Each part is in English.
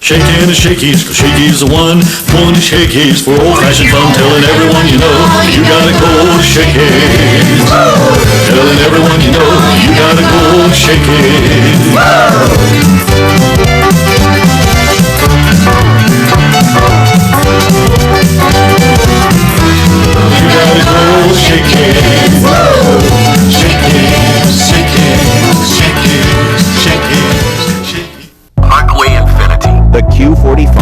Shake hands, shakies, 'cause Shakey's the one. Going to Shakey's for old-fashioned fun. Telling everyone you know, you gotta go to Shakey's. Telling everyone you know, you gotta go to Shakey's. You gotta go to Shakey's. Shakey's, Shakey's, Shakey's, Shakey's. Parkway Infinity. The Q45,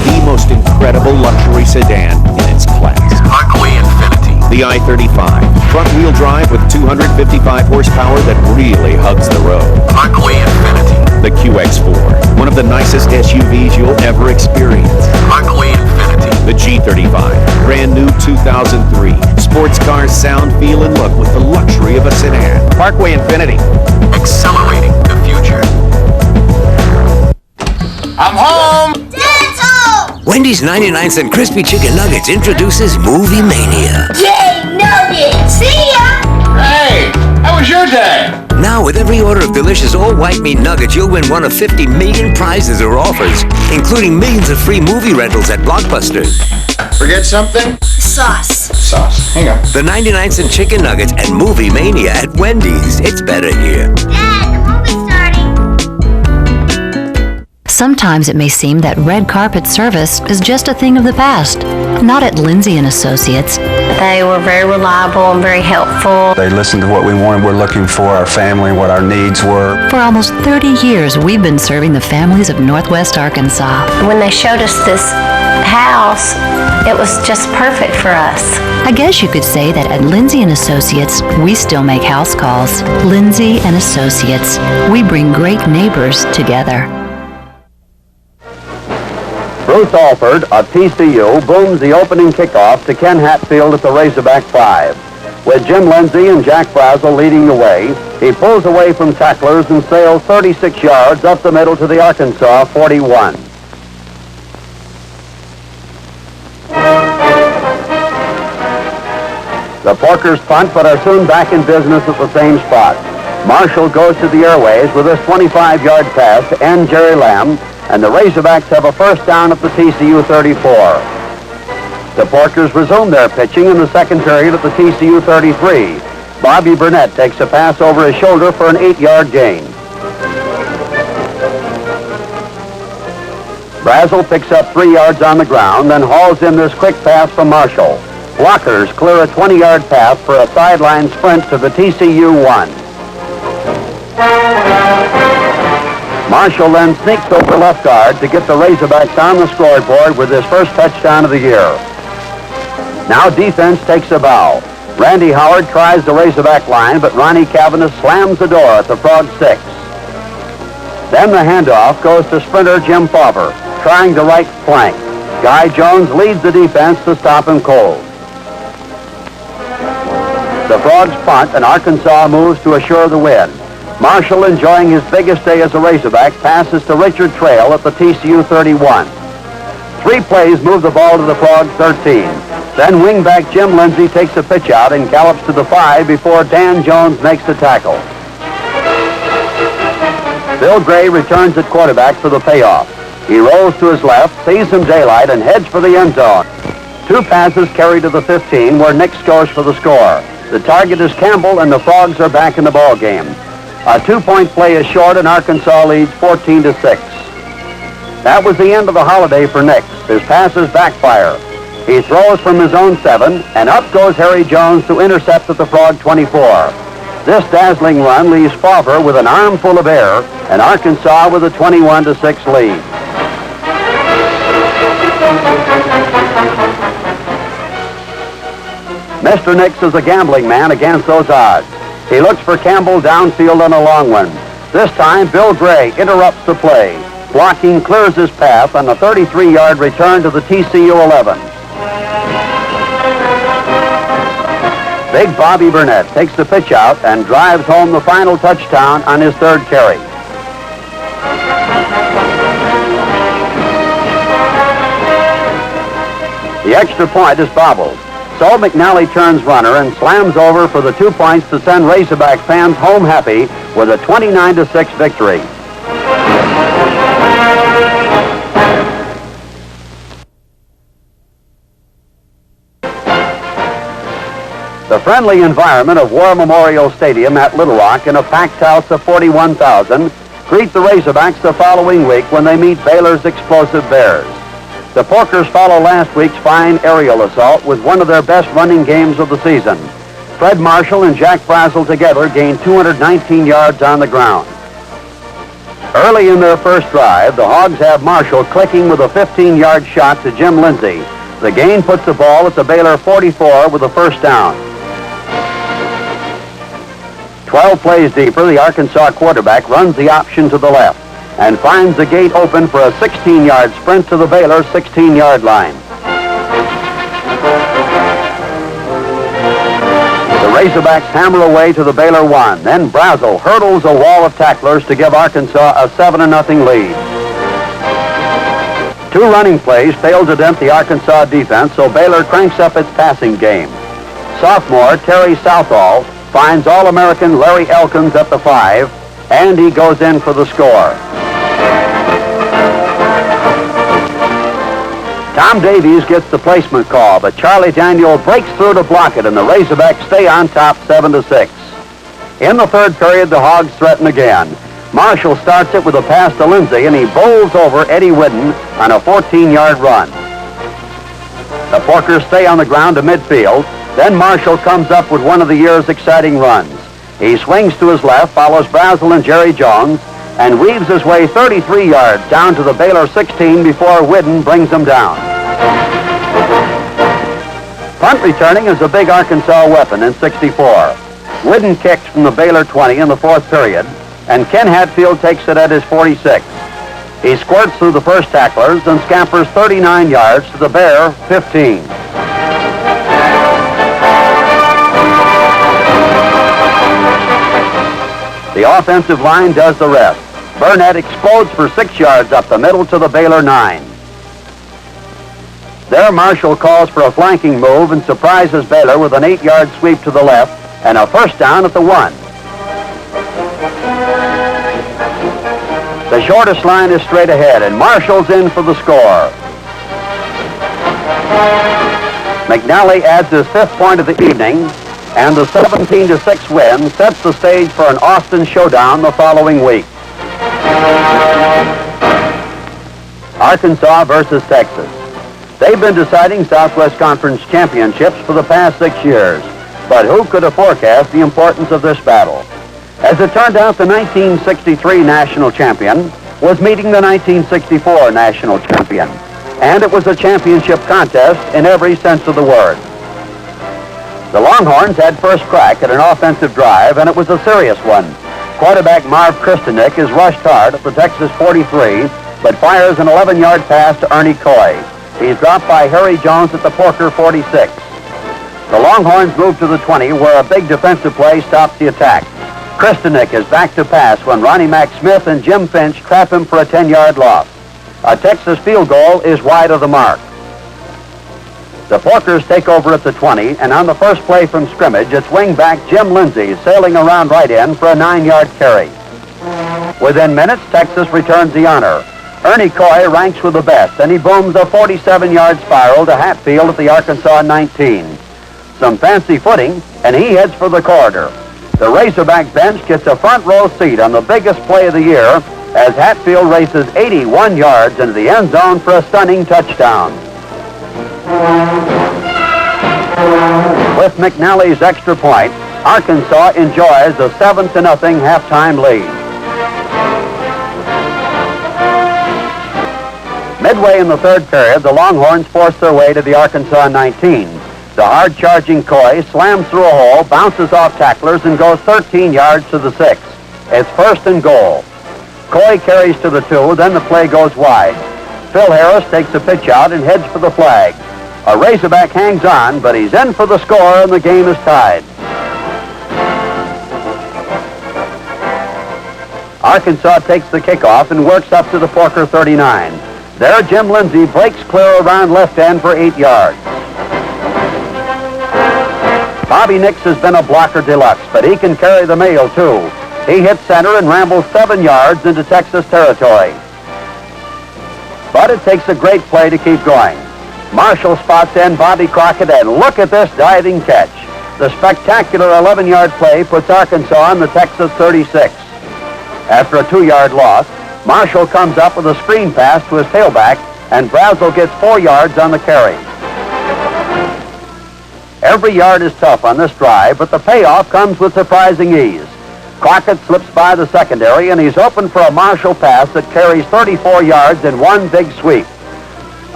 the most incredible luxury sedan in its class. Parkway Infinity. The I-35, front-wheel drive with 255 horsepower that really hugs the road. Parkway Infinity. The QX4, one of the nicest SUVs you'll ever experience. Parkway Infinity. The G35, brand new 2003. Sports cars sound, feel, and look with the luxury of a sedan. Parkway Infinity. Accelerating the future. I'm home! Dental! Wendy's 99-cent crispy chicken nuggets introduces Movie Mania. Yay, nuggets! See ya! Hey, how was your day? Now, with every order of delicious all-white meat nuggets, you'll win one of 50 million prizes or offers, including millions of free movie rentals at Blockbuster. Forget something? Sauce. Sauce. Hang on. The 99-cent chicken nuggets and Movie Mania at Wendy's. It's better here. Dad, the movie's starting. Sometimes it may seem that red carpet service is just a thing of the past. Not at Lindsay & Associates. They were very reliable and very helpful. They listened to what we wanted, we're looking for, our family, what our needs were. For almost 30 years, we've been serving the families of Northwest Arkansas. When they showed us this house, it was just perfect for us. I guess you could say that at Lindsay & Associates, we still make house calls. Lindsay & Associates. We bring great neighbors together. Bruce Alford of TCU booms the opening kickoff to Ken Hatfield at the Razorback 5. With Jim Lindsay and Jack Brazel leading the way, he pulls away from tacklers and sails 36 yards up the middle to the Arkansas 41. The Porkers punt, but are soon back in business at the same spot. Marshall goes to the airways with this 25-yard pass to end Jerry Lamb, and the Razorbacks have a first down at the TCU 34. The Porkers resume their pitching in the second period at the TCU 33. Bobby Burnett takes a pass over his shoulder for an 8-yard gain. Brazel picks up 3 yards on the ground, then hauls in this quick pass from Marshall. Blockers clear a 20-yard pass for a sideline sprint to the TCU 1. Marshall then sneaks over left guard to get the Razorbacks on the scoreboard with his first touchdown of the year. Now defense takes a bow. Randy Howard tries the Razorback line, but Ronnie Cavanagh slams the door at the Frog 6. Then the handoff goes to sprinter Jim Fauver, trying the right flank. Guy Jones leads the defense to stop him cold. The Frogs punt, and Arkansas moves to assure the win. Marshall, enjoying his biggest day as a Razorback, passes to Richard Trail at the TCU 31. 3 plays move the ball to the Frogs 13. Then wingback Jim Lindsay takes a pitch out and gallops to the 5 before Dan Jones makes the tackle. Bill Gray returns at quarterback for the payoff. He rolls to his left, sees some daylight, and heads for the end zone. 2 passes carried to the 15 where Nick scores for the score. The target is Campbell, and the Frogs are back in the ball game. A 2-point play is short, and Arkansas leads 14-6. That was the end of the holiday for Nix. His passes backfire. He throws from his own 7, and up goes Harry Jones to intercept at the Frog 24. This dazzling run leaves Fauver with an armful of air, and Arkansas with a 21-6 lead. Mr. Nix is a gambling man against those odds. He looks for Campbell downfield on a long one. This time, Bill Gray interrupts the play. Blocking clears his path on a 33-yard return to the TCU 11. Big Bobby Burnett takes the pitch out and drives home the final touchdown on his 3rd carry. The extra point is bobbled. So McNally turns runner and slams over for the 2 points to send Razorback fans home happy with a 29-6 victory. The friendly environment of War Memorial Stadium at Little Rock in a packed house of 41,000 greet the Razorbacks the following week when they meet Baylor's explosive Bears. The Porkers follow last week's fine aerial assault with one of their best running games of the season. Fred Marshall and Jack Brazel together gained 219 yards on the ground. Early in their first drive, the Hogs have Marshall clicking with a 15-yard shot to Jim Lindsay. The gain puts the ball at the Baylor 44 with a first down. 12 plays deeper, the Arkansas quarterback runs the option to the left and finds the gate open for a 16-yard sprint to the Baylor 16-yard line. The Razorbacks hammer away to the Baylor 1. Then Brazel hurdles a wall of tacklers to give Arkansas a 7-0 lead. 2 running plays failed to dent the Arkansas defense, so Baylor cranks up its passing game. Sophomore Terry Southall finds All-American Larry Elkins at the 5, and he goes in for the score. Tom Davies gets the placement call, but Charlie Daniel breaks through to block it, and the Razorbacks stay on top 7-6. In the third period, the Hogs threaten again. Marshall starts it with a pass to Lindsay, and he bowls over Eddie Whidden on a 14-yard run. The Porkers stay on the ground to midfield. Then Marshall comes up with one of the year's exciting runs. He swings to his left, follows Brazel and Jerry Jones, and weaves his way 33 yards down to the Baylor 16 before Whidden brings him down. Punt returning is a big Arkansas weapon in 64. Whidden kicks from the Baylor 20 in the fourth period, and Ken Hatfield takes it at his 46. He squirts through the first tacklers and scampers 39 yards to the Bear 15. The offensive line does the rest. Burnett explodes for 6 yards up the middle to the Baylor 9. There, Marshall calls for a flanking move and surprises Baylor with an 8-yard sweep to the left and a first down at the 1. The shortest line is straight ahead, and Marshall's in for the score. McNally adds his 5th point of the evening, and the 17-6 win sets the stage for an Austin showdown the following week. Arkansas versus Texas. They've been deciding Southwest Conference championships for the past 6 years, but who could have forecast the importance of this battle? As it turned out, the 1963 national champion was meeting the 1964 national champion, and it was a championship contest in every sense of the word. The Longhorns had first crack at an offensive drive, and it was a serious one. Quarterback Marv Kristenik is rushed hard at the Texas 43, but fires an 11-yard pass to Ernie Coy. He's dropped by Harry Jones at the Porker 46. The Longhorns move to the 20, where a big defensive play stops the attack. Kristenik is back to pass when Ronnie Mac Smith and Jim Finch trap him for a 10-yard loss. A Texas field goal is wide of the mark. The Porkers take over at the 20, and on the first play from scrimmage, it's wingback Jim Lindsay sailing around right end for a 9-yard carry. Within minutes, Texas returns the honor. Ernie Coy ranks with the best, and he booms a 47-yard spiral to Hatfield at the Arkansas 19. Some fancy footing, and he heads for the corridor. The Razorback bench gets a front row seat on the biggest play of the year as Hatfield races 81 yards into the end zone for a stunning touchdown. With McNally's extra point, Arkansas enjoys a 7-0 halftime lead. Midway in the third period, the Longhorns force their way to the Arkansas 19. The hard-charging Coy slams through a hole, bounces off tacklers, and goes 13 yards to the 6. It's first and goal. Coy carries to the 2, then the play goes wide. Phil Harris takes a pitch out and heads for the flag. A Razorback hangs on, but he's in for the score, and the game is tied. Arkansas takes the kickoff and works up to the Porker 39. There, Jim Lindsay breaks clear around left end for 8 yards. Bobby Nix has been a blocker deluxe, but he can carry the mail, too. He hits center and rambles 7 yards into Texas territory. But it takes a great play to keep going. Marshall spots in Bobby Crockett, and look at this diving catch. The spectacular 11-yard play puts Arkansas on the Texas 36. After a 2-yard loss, Marshall comes up with a screen pass to his tailback, and Brazel gets 4 yards on the carry. Every yard is tough on this drive, but the payoff comes with surprising ease. Crockett slips by the secondary, and he's open for a Marshall pass that carries 34 yards in one big sweep.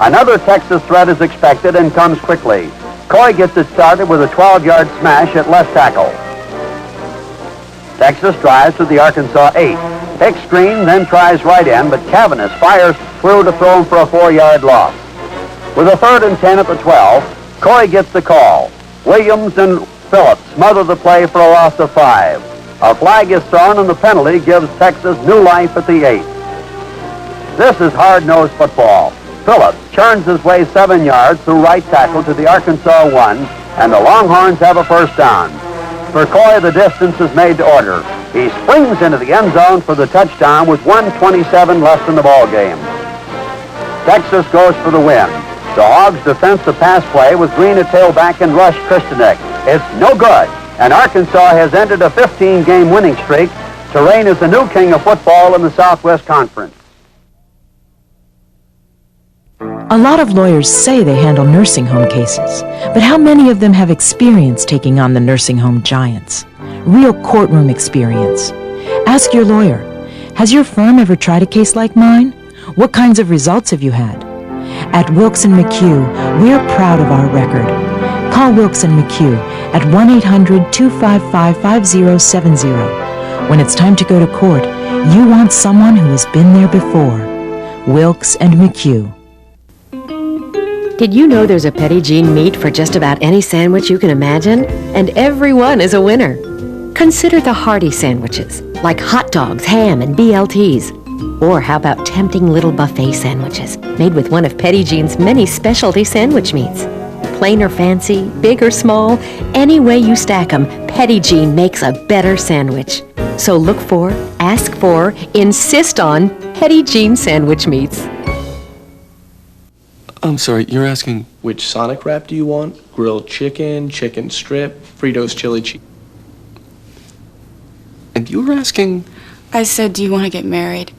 Another Texas threat is expected and comes quickly. Coy gets it started with a 12-yard smash at left tackle. Texas drives to the Arkansas 8. Takes screen, then tries right end, but Cavanis fires through to throw him for a 4-yard loss. With a 3rd and 10 at the 12, Coy gets the call. Williams and Phillips smother the play for a loss of 5. A flag is thrown, and the penalty gives Texas new life at the 8. This is hard-nosed football. Phillips churns his way 7 yards through right tackle to the Arkansas 1, and the Longhorns have a first down. For Coy, the distance is made to order. He springs into the end zone for the touchdown with 1:27 left in the ball game. Texas goes for the win. The Hogs defense the pass play with Green at tailback and Rush Kristanek. It's no good, and Arkansas has ended a 15-game winning streak to reign as the new king of football in the Southwest Conference. A lot of lawyers say they handle nursing home cases, but how many of them have experience taking on the nursing home giants? Real courtroom experience. Ask your lawyer, has your firm ever tried a case like mine? What kinds of results have you had? At Wilkes & McHugh, we're proud of our record. Call Wilkes & McHugh at 1-800-255-5070. When it's time to go to court, you want someone who has been there before. Wilkes & McHugh. Did you know there's a Petit Jean meat for just about any sandwich you can imagine? And every one is a winner. Consider the hearty sandwiches, like hot dogs, ham, and BLTs. Or how about tempting little buffet sandwiches, made with one of Petit Jean's many specialty sandwich meats? Plain or fancy, big or small, any way you stack them, Petit Jean makes a better sandwich. So look for, ask for, insist on Petit Jean sandwich meats. I'm sorry, you're asking... Which Sonic wrap do you want? Grilled chicken, chicken strip, Fritos chili cheese. And you were asking... I said, do you want to get married?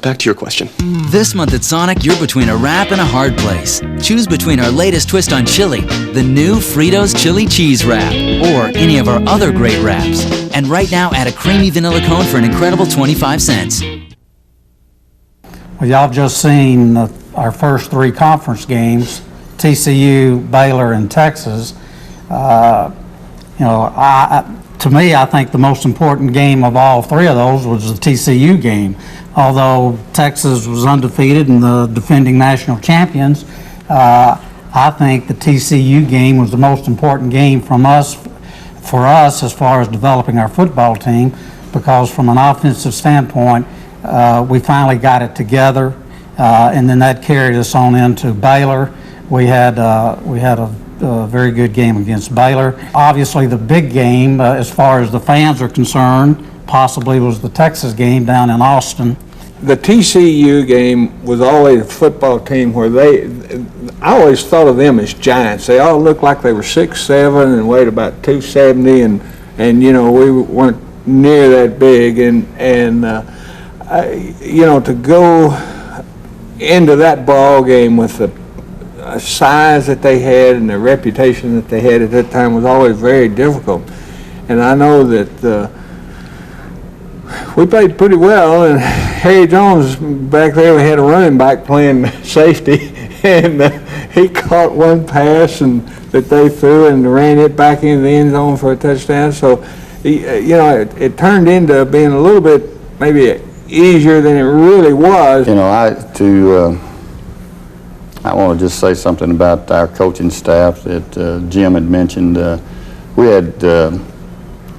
Back to your question. This month at Sonic, you're between a wrap and a hard place. Choose between our latest twist on chili, the new Fritos Chili Cheese Wrap, or any of our other great wraps. And right now, add a creamy vanilla cone for an incredible 25 cents. Well, y'all just seen our first 3 conference games, TCU, Baylor, and Texas. To me, I think the most important game of all 3 of those was the TCU game. Although Texas was undefeated and the defending national champions, I think the TCU game was the most important game for us as far as developing our football team, because from an offensive standpoint, we finally got it together, and then that carried us on into Baylor. We had a very good game against Baylor. Obviously, the big game, as far as the fans are concerned, possibly was the Texas game down in Austin. The TCU game was always a football team where I always thought of them as giants. They all looked like they were 6'7" and weighed about 270, and we weren't near that big, to go into that ball game with the size that they had and the reputation that they had at that time was always very difficult. And I know that we played pretty well, and Harry Jones back there, we had a running back playing safety, and he caught one pass that they threw and ran it back into the end zone for a touchdown. So, it turned into being a little bit maybe easier than it really was. I want to just say something about our coaching staff that Jim had mentioned. We had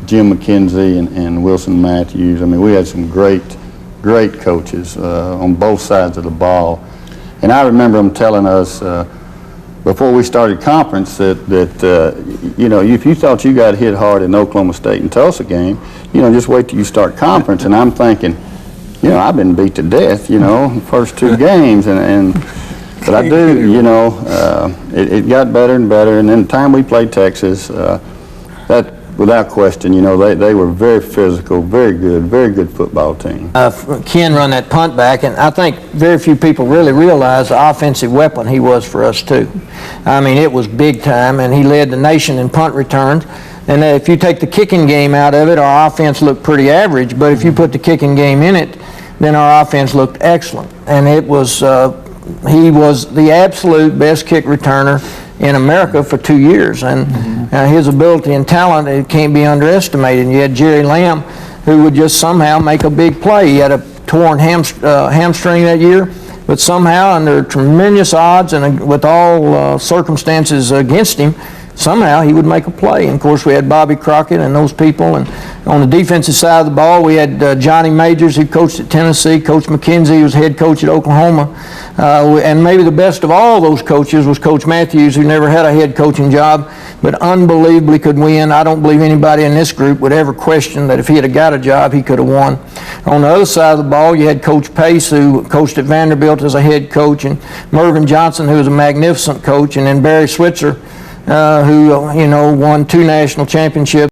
Jim McKenzie and Wilson Matthews. I mean, we had some great coaches on both sides of the ball. And I remember them telling us before we started conference that if you thought you got hit hard in Oklahoma State and Tulsa game, just wait till you start conference. And I'm thinking, I've been beat to death, first 2 games, and But I do, you know, it got better and better, and then the time we played Texas, that, without question, you know, they were very physical, very good football team. Ken run that punt back, and I think very few people really realize the offensive weapon he was for us, too. I mean, it was big time, and he led the nation in punt returns. And if you take the kicking game out of it, our offense looked pretty average, but if you put the kicking game in it, then our offense looked excellent. And it was, he was the absolute best kick returner in America for 2 years, and his ability and talent, it can't be underestimated. And you had Jerry Lamb, who would just somehow make a big play. He had a torn hamstring that year, but somehow, under tremendous odds and with all circumstances against him, somehow he would make a play. And of course, we had Bobby Crockett and those people. And on the defensive side of the ball, we had Johnny Majors, who coached at Tennessee. Coach McKenzie, who was head coach at Oklahoma. And maybe the best of all those coaches was Coach Matthews, who never had a head coaching job, but unbelievably could win. I don't believe anybody in this group would ever question that if he had got a job, he could have won. On the other side of the ball, you had Coach Pace, who coached at Vanderbilt as a head coach, and Mervyn Johnson, who was a magnificent coach, and then Barry Switzer, who, you know, won 2 national championships